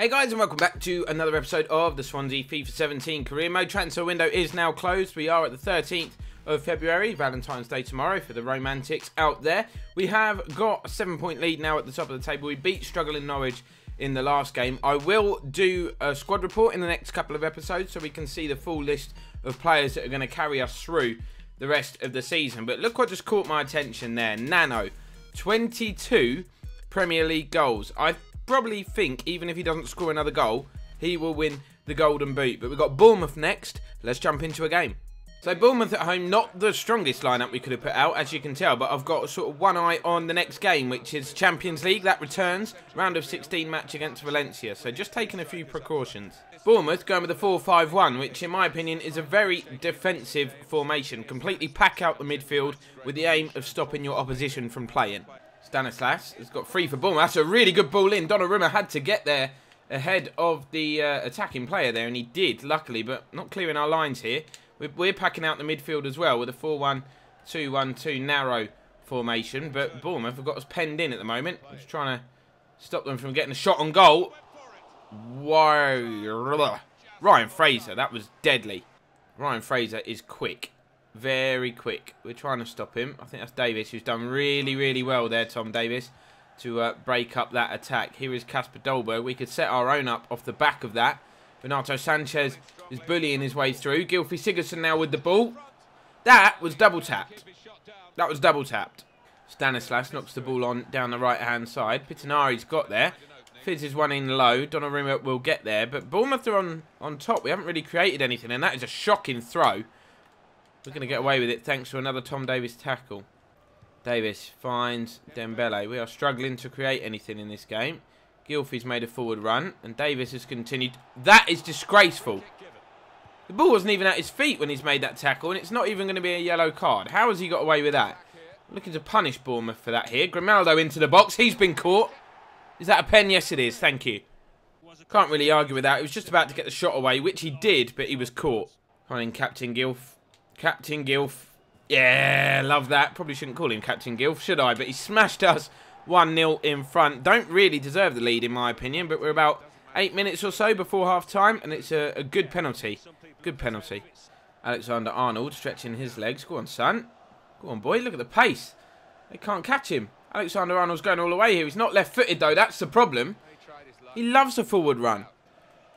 Hey guys, and welcome back to another episode of the Swansea FIFA 17 career mode. Transfer window is now closed. We are at the 13th of February, Valentine's Day tomorrow for the romantics out there. We have got a 7-point lead now at the top of the table. We beat struggling Norwich in the last game. I will do a squad report in the next couple of episodes so we can see the full list of players that are going to carry us through the rest of the season. But look what just caught my attention there. Nano, 22 Premier League goals. I probably think even if he doesn't score another goal, he will win the Golden Boot. But we've got Bournemouth next. Let's jump into a game. So Bournemouth at home, not the strongest lineup we could have put out, as you can tell, but I've got sort of one eye on the next game, which is Champions League. That returns, round of 16 match against Valencia, so just taking a few precautions. Bournemouth going with a 4-5-1, which in my opinion is a very defensive formation. Completely pack out the midfield with the aim of stopping your opposition from playing. Stanislas has got free for Bournemouth. That's a really good ball in. Donnarumma had to get there ahead of the attacking player there, and he did, luckily, but not clearing our lines here. We're packing out the midfield as well with a 4-1-2-1-2 narrow formation, but Bournemouth have got us penned in at the moment. Just trying to stop them from getting a shot on goal. Whoa. Ryan Fraser, that was deadly. Ryan Fraser is quick. Very quick. We're trying to stop him. I think that's Davis, who's done really, really well there, Tom Davis, to break up that attack. Here is Kasper Dolberg. We could set our own up off the back of that. Renato Sanchez is bullying his way through. Gylfi Sigurdsson now with the ball. That was double tapped. That was double tapped. Stanislas knocks the ball on down the right-hand side. Pitinari's got there. Fizzes one in low. Donnarumma will get there. But Bournemouth are on top. We haven't really created anything, and that is a shocking throw. We're going to get away with it thanks to another Tom Davis tackle. Davis finds Dembele. We are struggling to create anything in this game. Gylfi's made a forward run, and Davis has continued. That is disgraceful. The ball wasn't even at his feet when he's made that tackle, and it's not even going to be a yellow card. How has he got away with that? I'm looking to punish Bournemouth for that here. Grimaldo into the box. He's been caught. Is that a pen? Yes, it is. Thank you. Can't really argue with that. He was just about to get the shot away, which he did, but he was caught. Calling Captain Gylf. Captain Gylf. Yeah, love that. Probably shouldn't call him Captain Gylf, should I? But he smashed us 1-0 in front. Don't really deserve the lead, in my opinion, but we're about 8 minutes or so before half-time, and it's a good penalty. Good penalty. Alexander-Arnold stretching his legs. Go on, son. Go on, boy. Look at the pace. They can't catch him. Alexander-Arnold's going all the way here. He's not left-footed, though. That's the problem. He loves a forward run.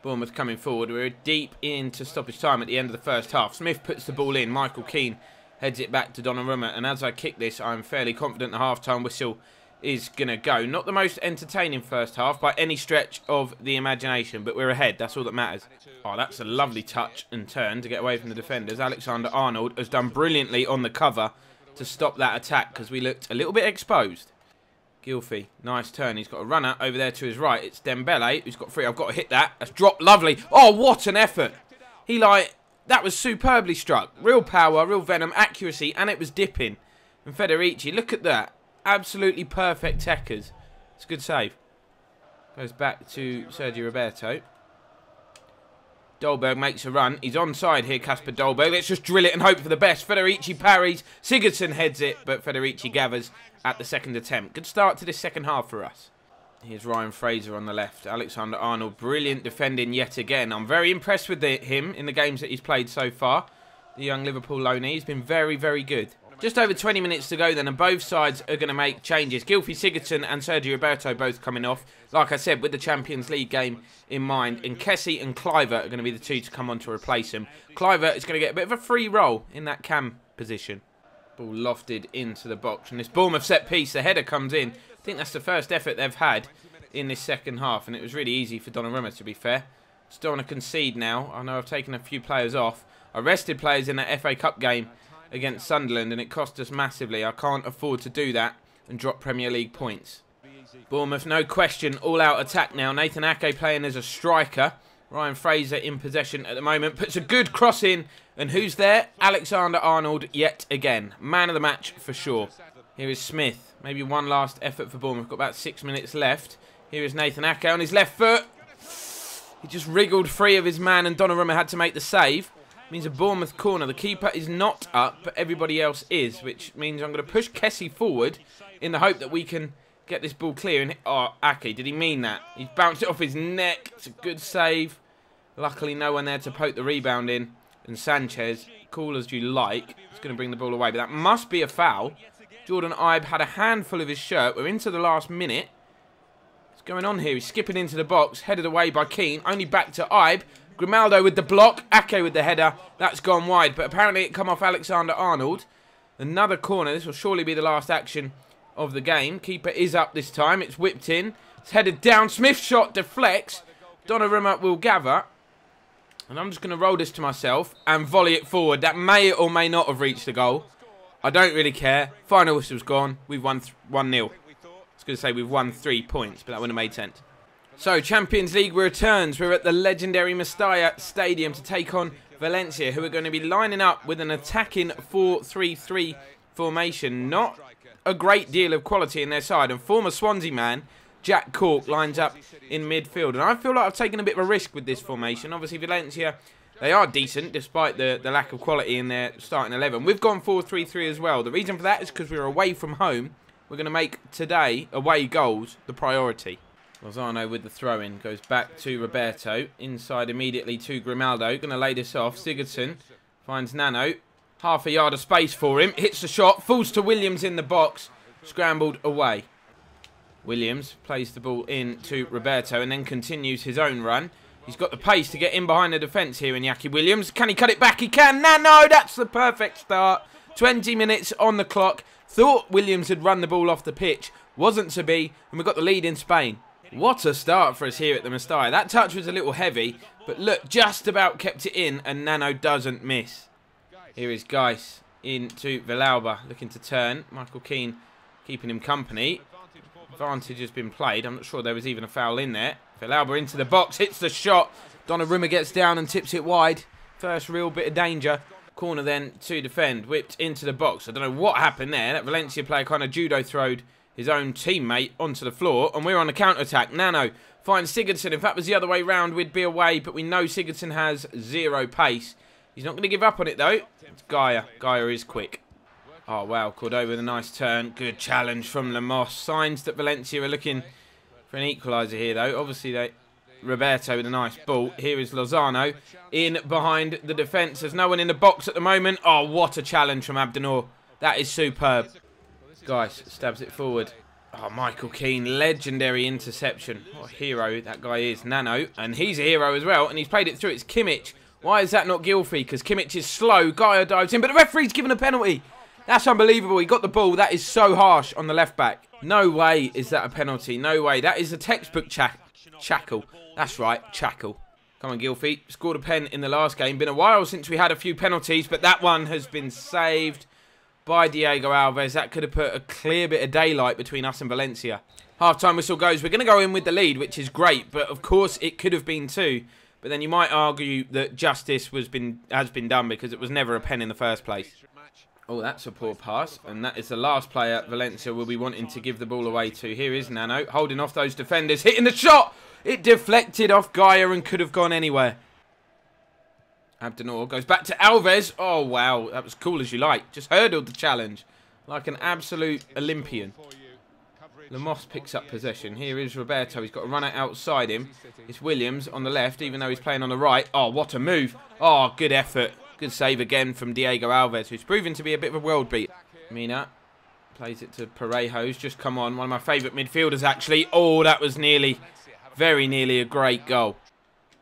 Bournemouth coming forward. We're deep into stoppage time at the end of the first half. Smith puts the ball in. Michael Keane heads it back to Donnarumma. And as I kick this, I'm fairly confident the half-time whistle is going to go. Not the most entertaining first half by any stretch of the imagination, but we're ahead. That's all that matters. Oh, that's a lovely touch and turn to get away from the defenders. Alexander-Arnold has done brilliantly on the cover to stop that attack because we looked a little bit exposed. Gylfi, nice turn. He's got a runner over there to his right. It's Dembele who's got free. I've got to hit that. That's dropped lovely. Oh, what an effort. That was superbly struck. Real power, real venom, accuracy, and it was dipping. And Federici, look at that. Absolutely perfect techers. It's a good save. Goes back to Sergio Roberto. Dolberg makes a run. He's onside here, Kasper Dolberg. Let's just drill it and hope for the best. Federici parries. Sigurdsson heads it, but Federici gathers at the second attempt. Good start to this second half for us. Here's Ryan Fraser on the left. Alexander-Arnold, brilliant defending yet again. I'm very impressed with him in the games that he's played so far. The young Liverpool loanee. He's been very, very good. Just over 20 minutes to go then, and both sides are going to make changes. Gylfi Sigurdsson and Sergio Roberto both coming off. Like I said, with the Champions League game in mind. And Kessie and Kluivert are going to be the two to come on to replace him. Kluivert is going to get a bit of a free role in that cam position. Ball lofted into the box. And this Bournemouth set piece, the header comes in. I think that's the first effort they've had in this second half. And it was really easy for Donnarumma, to be fair. Just don't want to concede now. I know I've taken a few players off. I rested players in that FA Cup game against Sunderland, and it cost us massively. I can't afford to do that and drop Premier League points. Bournemouth, no question, all-out attack now. Nathan Ake playing as a striker. Ryan Fraser in possession at the moment. Puts a good cross in, and who's there? Alexander-Arnold yet again. Man of the match for sure. Here is Smith. Maybe one last effort for Bournemouth. Got about 6 minutes left. Here is Nathan Ake on his left foot. He just wriggled free of his man, and Donnarumma had to make the save. Means a Bournemouth corner. The keeper is not up, but everybody else is, which means I'm going to push Kessie forward in the hope that we can get this ball clear. And oh, Ake, did he mean that? He's bounced it off his neck. It's a good save. Luckily, no one there to poke the rebound in. And Sanchez, cool as you like, is going to bring the ball away. But that must be a foul. Jordan Ibe had a handful of his shirt. We're into the last minute. What's going on here? He's skipping into the box. Headed away by Keane. Only back to Ibe. Grimaldo with the block. Ake with the header. That's gone wide. But apparently it come off Alexander-Arnold. Another corner. This will surely be the last action of the game. Keeper is up this time. It's whipped in. It's headed down. Smith's shot deflects. Donnarumma will gather. And I'm just going to roll this to myself and volley it forward. That may or may not have reached the goal. I don't really care. Final whistle's gone. We've won 1-0. I was going to say we've won 3 points, but that wouldn't have made sense. So, Champions League returns. We're at the legendary Mestalla Stadium to take on Valencia, who are going to be lining up with an attacking 4-3-3 formation. Not a great deal of quality in their side. And former Swansea man Jack Cork lines up in midfield. And I feel like I've taken a bit of a risk with this formation. Obviously, Valencia, they are decent despite the lack of quality in their starting 11. We've gone 4-3-3 as well. The reason for that is because we're away from home. We're going to make today away goals the priority. Lozano with the throw-in. Goes back to Roberto. Inside immediately to Grimaldo. Going to lay this off. Sigurdsson finds Nano. Half a yard of space for him. Hits the shot. Falls to Williams in the box. Scrambled away. Williams plays the ball in to Roberto and then continues his own run. He's got the pace to get in behind the defence here in Iñaki Williams. Can he cut it back? He can. No, that's the perfect start. 20 minutes on the clock. Thought Williams had run the ball off the pitch. Wasn't to be. And we've got the lead in Spain. What a start for us here at the Mestalla. That touch was a little heavy. But look, just about kept it in. And Nano doesn't miss. Here is Geis into Villalba. Looking to turn. Michael Keane keeping him company. Advantage has been played. I'm not sure there was even a foul in there. Villalba into the box, hits the shot. Donnarumma gets down and tips it wide. First real bit of danger. Corner then to defend. Whipped into the box. I don't know what happened there. That Valencia player kind of judo throwed his own teammate onto the floor. And we're on the counter-attack. Nano finds Sigurdsson. If that was the other way round, we'd be away. But we know Sigurdsson has zero pace. He's not going to give up on it, though. It's Gaia. Gaia is quick. Oh, wow. Cordova with a nice turn. Good challenge from Lemos. Signs that Valencia are looking for an equaliser here, though. Obviously, Roberto with a nice ball. Here is Lozano in behind the defence. There's no one in the box at the moment. Oh, what a challenge from Abdenor. That is superb. Guys, stabs it forward. Oh, Michael Keane. Legendary interception. What a hero that guy is. Nano. And he's a hero as well. And he's played it through. It's Kimmich. Why is that not Gylfi? Because Kimmich is slow. Gaia dives in. But the referee's given a penalty. That's unbelievable. He got the ball. That is so harsh on the left back. No way is that a penalty. No way. That is a textbook shackle. That's right, shackle. Come on, Gylfi. Scored a pen in the last game. Been a while since we had a few penalties, but that one has been saved by Diego Alves. That could have put a clear bit of daylight between us and Valencia. Half-time whistle goes. We're going to go in with the lead, which is great, but of course it could have been two. But then you might argue that justice has been done because it was never a pen in the first place. Oh, that's a poor pass. And that is the last player Valencia will be wanting to give the ball away to. Here is Nano holding off those defenders. Hitting the shot. It deflected off Gaia and could have gone anywhere. Abdenor goes back to Alves. Oh, wow. That was cool as you like. Just hurdled the challenge like an absolute Olympian. Lemos picks up possession. Here is Roberto. He's got a runner outside him. It's Williams on the left, even though he's playing on the right. Oh, what a move. Oh, good effort. Good save again from Diego Alves, who's proven to be a bit of a world beat. Mina plays it to Parejo. Who's just come on. One of my favourite midfielders, actually. Oh, that was nearly, very nearly a great goal.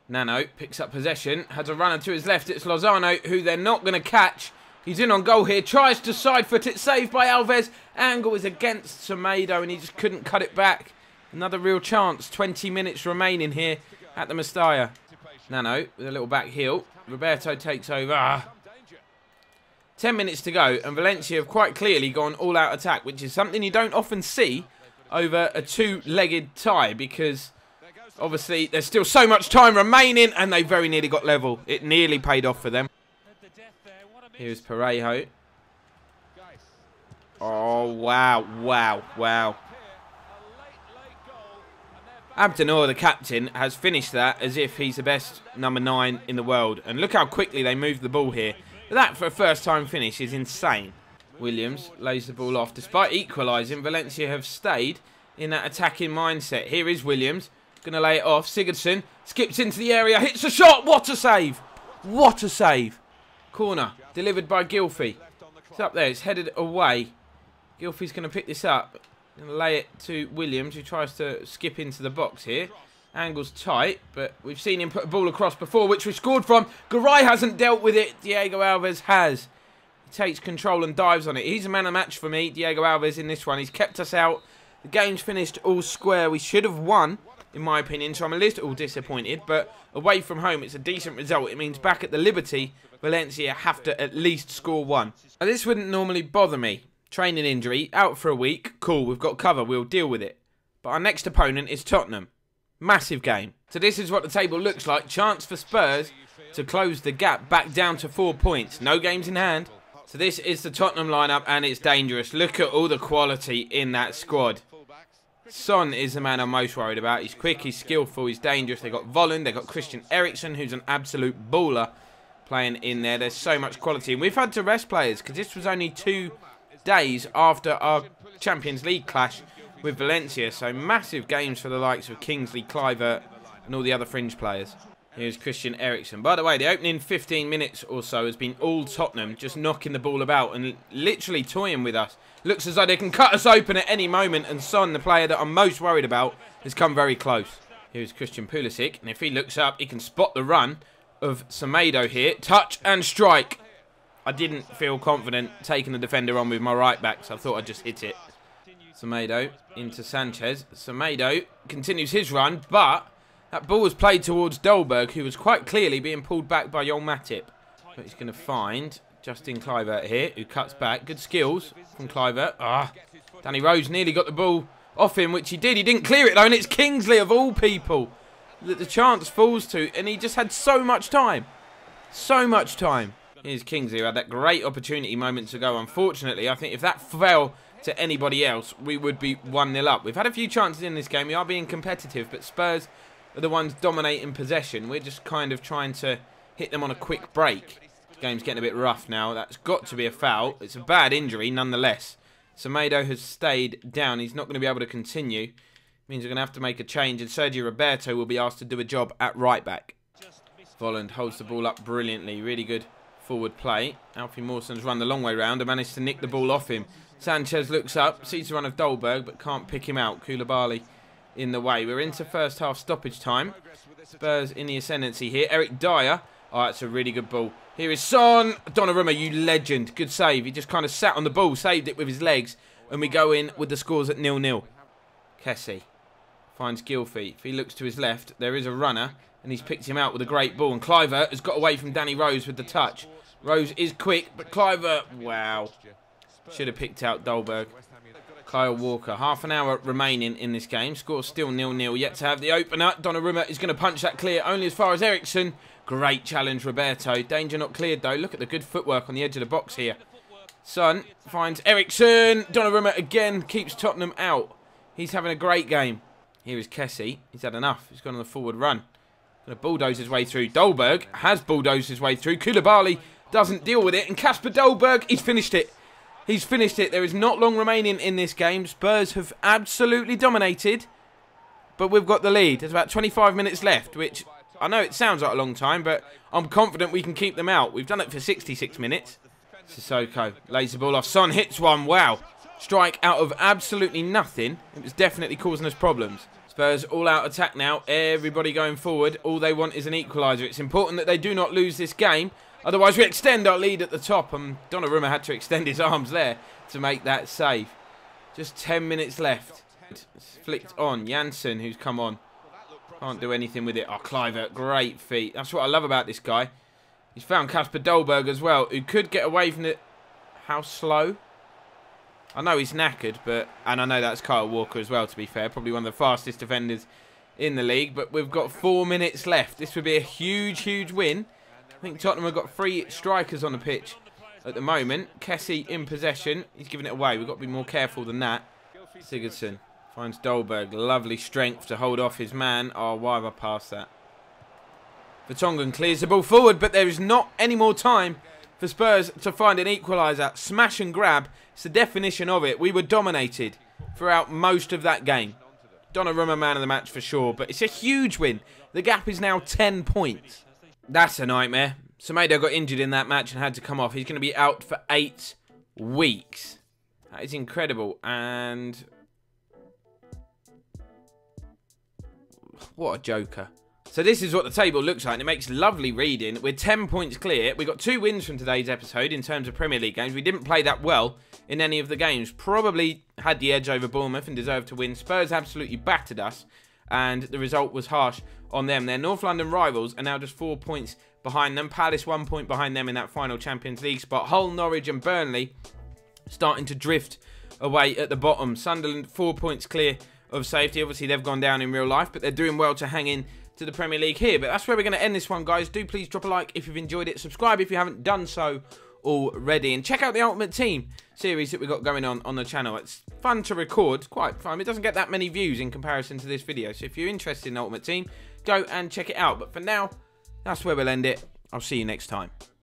Nano picks up possession. Has a runner to his left. It's Lozano, who they're not going to catch. He's in on goal here. Tries to side foot it. Saved by Alves. Angle is against Semedo, and he just couldn't cut it back. Another real chance. 20 minutes remaining here at the Mestalla. Nano with a little back heel. Roberto takes over. 10 minutes to go, and Valencia have quite clearly gone all-out attack, which is something you don't often see over a two-legged tie, because obviously there's still so much time remaining, and they very nearly got level. It nearly paid off for them. Here's Parejo. Oh, wow, wow, wow. Abdenor, the captain, has finished that as if he's the best number 9 in the world. And look how quickly they moved the ball here. That, for a first-time finish, is insane. Williams lays the ball off. Despite equalising, Valencia have stayed in that attacking mindset. Here is Williams. Going to lay it off. Sigurdsson skips into the area. Hits a shot. What a save. What a save. Corner. Delivered by Gylfi. It's up there. It's headed away. Gylfi's going to pick this up. Going to lay it to Williams, who tries to skip into the box here. Angle's tight, but we've seen him put a ball across before, which we scored from. Garay hasn't dealt with it. Diego Alves has. He takes control and dives on it. He's a man of match for me, Diego Alves, in this one. He's kept us out. The game's finished all square. We should have won, in my opinion, so I'm a little disappointed. But away from home, it's a decent result. It means back at the Liberty, Valencia have to at least score one. Now, this wouldn't normally bother me. Training injury, out for a week. Cool, we've got cover. We'll deal with it. But our next opponent is Tottenham. Massive game. So this is what the table looks like. Chance for Spurs to close the gap back down to 4 points. No games in hand. So this is the Tottenham lineup, and it's dangerous. Look at all the quality in that squad. Son is the man I'm most worried about. He's quick, he's skillful, he's dangerous. They've got Volland, they've got Christian Eriksen, who's an absolute baller playing in there. There's so much quality. And we've had to rest players because this was only 2 days after our Champions League clash with Valencia, so massive games for the likes of Kingsley, Kluivert and all the other fringe players. Here's Christian Eriksen. By the way, the opening 15 minutes or so has been all Tottenham just knocking the ball about and literally toying with us. Looks as though they can cut us open at any moment, and Son, the player that I'm most worried about, has come very close. Here's Christian Pulisic, and if he looks up, he can spot the run of Semedo here. Touch and strike. I didn't feel confident taking the defender on with my right back, so I thought I'd just hit it. Semedo into Sanchez. Semedo continues his run, but that ball was played towards Dolberg, who was quite clearly being pulled back by Joel Matip. But he's going to find Justin Kluivert here, who cuts back. Good skills from Kluivert. Danny Rose nearly got the ball off him, which he did. He didn't clear it, though, and it's Kingsley, of all people, that the chance falls to, and he just had so much time. So much time. Here's Kingsley, who had that great opportunity moments ago. Unfortunately, I think if that fell to anybody else, we would be 1-0 up. We've had a few chances in this game. We are being competitive, but Spurs are the ones dominating possession. We're just kind of trying to hit them on a quick break. The game's getting a bit rough now. That's got to be a foul. It's a bad injury nonetheless. Semedo has stayed down. He's not going to be able to continue. Means we're going to have to make a change, and Sergio Roberto will be asked to do a job at right back. Volland holds the ball up brilliantly. Really good forward play. Alfie Mawson's run the long way round and managed to nick the ball off him. Sanchez looks up, sees the run of Dolberg, but can't pick him out. Koulibaly in the way. We're into first half stoppage time. Spurs in the ascendancy here. Eric Dyer. Oh, that's a really good ball. Here is Son. Donnarumma, you legend. Good save. He just kind of sat on the ball, saved it with his legs, and we go in with the scores at 0-0. Kessie finds Gylfi. If he looks to his left, there is a runner, and he's picked him out with a great ball. And Kluivert has got away from Danny Rose with the touch. Rose is quick, but Kluivert, wow. Should have picked out Dolberg. Kyle Walker. Half an hour remaining in this game. Score still 0-0. Yet to have the opener. Donnarumma is going to punch that clear only as far as Eriksen. Great challenge, Roberto. Danger not cleared, though. Look at the good footwork on the edge of the box here. Son finds Eriksen. Donnarumma again keeps Tottenham out. He's having a great game. Here is Kessie. He's had enough. He's gone on the forward run. Going to bulldoze his way through. Dolberg has bulldozed his way through. Koulibaly doesn't deal with it. And Kasper Dolberg, he's finished it. He's finished it. There is not long remaining in this game. Spurs have absolutely dominated. But we've got the lead. There's about 25 minutes left, which I know it sounds like a long time, but I'm confident we can keep them out. We've done it for 66 minutes. Sissoko lays the ball off. Son hits one. Wow. Strike out of absolutely nothing. It was definitely causing us problems. Spurs all out attack now. Everybody going forward. All they want is an equaliser. It's important that they do not lose this game. Otherwise, we extend our lead at the top. And Donnarumma had to extend his arms there to make that save. Just 10 minutes left. It's flicked on. Janssen, who's come on. Can't do anything with it. Oh, Kluivert, great feet. That's what I love about this guy. He's found Kasper Dolberg as well, who could get away from it. How slow? I know he's knackered, but... And I know that's Kyle Walker as well, to be fair. Probably one of the fastest defenders in the league. But we've got 4 minutes left. This would be a huge, huge win. I think Tottenham have got 3 strikers on the pitch at the moment. Kessie in possession. He's giving it away. We've got to be more careful than that. Sigurdsson finds Dolberg. Lovely strength to hold off his man. Oh, why have I passed that? Vertonghen clears the ball forward, but there is not any more time for Spurs to find an equaliser. Smash and grab. It's the definition of it. We were dominated. throughout most of that game. Donnarumma man of the match for sure, but it's a huge win. The gap is now 10 points. That's a nightmare. Semedo got injured in that match and had to come off. He's going to be out for 8 weeks. That is incredible. And what a joker. So this is what the table looks like, and it makes lovely reading. We're 10 points clear. We got 2 wins from today's episode in terms of Premier League games. We didn't play that well in any of the games. Probably had the edge over Bournemouth and deserved to win. Spurs absolutely battered us, and the result was harsh on them. Their North London rivals are now just 4 points behind them. Palace 1 point behind them in that final Champions League spot. Hull, Norwich and Burnley starting to drift away at the bottom. Sunderland 4 points clear of safety. Obviously they've gone down in real life, but they're doing well to hang in to the Premier League here. But that's where we're going to end this one, guys. Do please drop a like if you've enjoyed it. Subscribe if you haven't done so already. And check out the Ultimate Team series that we've got going on the channel. It's fun to record. Quite fun. It doesn't get that many views in comparison to this video. So if you're interested in Ultimate Team, go and check it out. But for now, that's where we'll end it. I'll see you next time.